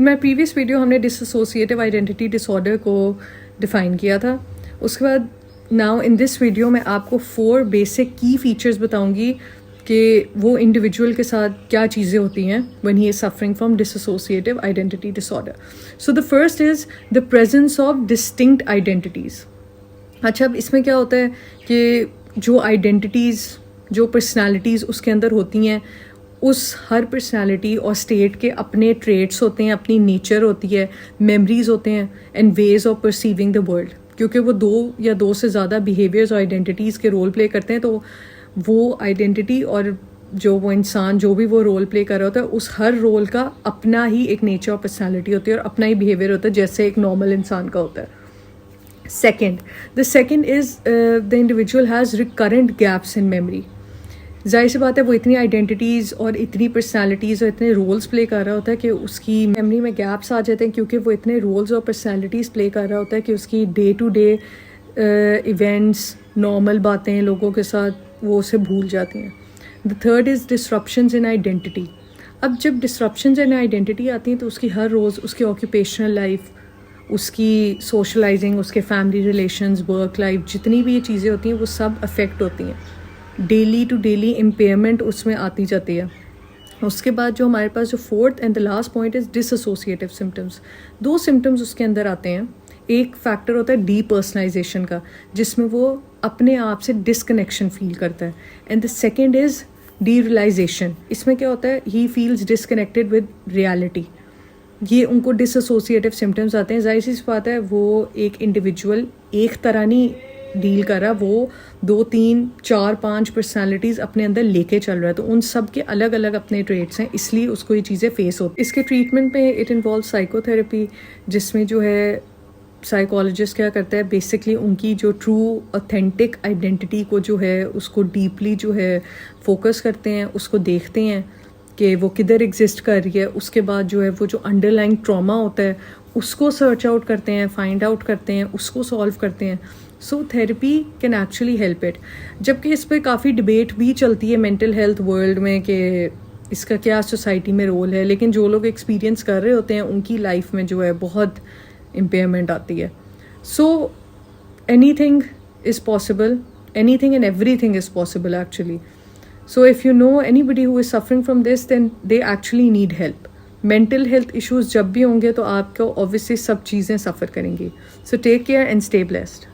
میں previous video ہم نے ڈساسوسیٹیو آئیڈینٹی ڈس آرڈر کو ڈیفائن کیا تھا. اس کے بعد ناؤ ان دس ویڈیو میں آپ کو 4 بیسک کی فیچرز بتاؤں گی کہ وہ انڈیویجول کے ساتھ کیا چیزیں ہوتی ہیں when he is suffering from dissociative identity disorder. So the first is the presence of distinct identities. اچھا اب اس میں کیا ہوتا ہے کہ جو آئیڈینٹیز جو پرسنالٹیز اس کے اندر ہوتی ہیں اس ہر پرسنالٹی اور اسٹیٹ کے اپنے ٹریٹس ہوتے ہیں, اپنی نیچر ہوتی ہے, میموریز ہوتے ہیں and ways of perceiving the world. کیونکہ وہ 2 یا 2 سے زیادہ بیہیویئرز اور آئیڈینٹیز کے رول پلے کرتے ہیں, تو وہ آئیڈینٹی اور جو وہ انسان جو بھی وہ رول پلے کر رہا ہوتا ہے اس ہر رول کا اپنا ہی ایک نیچر اور پرسنالٹی ہوتی ہے اور اپنا ہی بیہیویئر ہوتا ہے جیسے ایک نارمل انسان کا ہوتا ہے. The second is the individual has recurrent gaps in memory. ظاہر سی بات ہے وہ اتنی آئیڈینٹیز اور اتنی پرسنالٹیز اور اتنے رولز پلے کر رہا ہوتا ہے کہ اس کی میموری میں گیپس آ جاتے ہیں, کیونکہ وہ اتنے رولز اور پرسنالٹیز پلے کر رہا ہوتا ہے کہ اس کی day to day events, normal باتیں لوگوں کے ساتھ وہ اسے بھول جاتی ہیں. The third is disruptions in identity. اب جب ڈسرپشنز ان آئیڈینٹی آتی ہیں تو اس کی ہر روز اس کی آکوپیشنل لائف, اس کی سوشلائزنگ, اس کے فیملی ریلیشنز, ورک لائف, جتنی بھی یہ چیزیں ہوتی ہیں وہ سب افیکٹ ہوتی ہیں. ڈیلی ٹو ڈیلی امپیئرمنٹ اس میں آتی جاتی ہے. اس کے بعد جو ہمارے پاس جو 4th and the last point is dissociative symptoms. 2 symptoms اس کے اندر آتے ہیں. ایک فیکٹر ہوتا ہے ڈی پرسنلائزیشن کا, جس میں وہ اپنے آپ سے ڈسکنیکشن فیل کرتا ہے, and the second is derealization. اس میں کیا ہوتا ہے, he feels disconnected with reality. یہ ان کو ڈس ایسوسیٹیو سمٹمس آتے ہیں. ظاہر سی بات ہے وہ ایک انڈیویجول ایک طرح نہیں ڈیل کر رہا, وہ 2 3 4 5 پرسنالٹیز اپنے اندر لے کے چل رہا ہے, تو ان سب کے الگ الگ اپنے ٹریٹس ہیں, اس لیے اس کو یہ چیزیں فیس ہوتی ہیں. اس کے ٹریٹمنٹ میں اٹ انوالو سائیکو تھراپی, جس میں جو ہے سائیکالوجسٹ کیا کرتا ہے بیسکلی ان کی جو ٹرو اوتھینٹک آئیڈینٹی کو جو ہے اس کو ڈیپلی جو ہے فوکس کرتے ہیں, اس کو دیکھتے ہیں کہ وہ کدھر ایگزسٹ کر رہی ہے. اس کے بعد جو ہے وہ جو انڈر لائن ٹراما ہوتا ہے اس کو سرچ آؤٹ کرتے ہیں, فائنڈ آؤٹ کرتے ہیں, اس کو سالو کرتے ہیں. So therapy can actually help it. جبکہ اس پہ کافی ڈبیٹ بھی چلتی ہے مینٹل ہیلتھ ورلڈ میں کہ اس کا کیا سوسائٹی میں رول ہے, لیکن جو لوگ ایکسپیرینس کر رہے ہوتے ہیں ان کی لائف میں جو ہے بہت امپیئرمنٹ آتی ہے. So any thing is possible, any thing and every thing is possible actually. So if you know anybody who is suffering from this, then they actually need help. Mental health issues جب بھی ہوں گے تو آپ کو obviously سب چیزیں سفر کریں گی. So take care and stay blessed.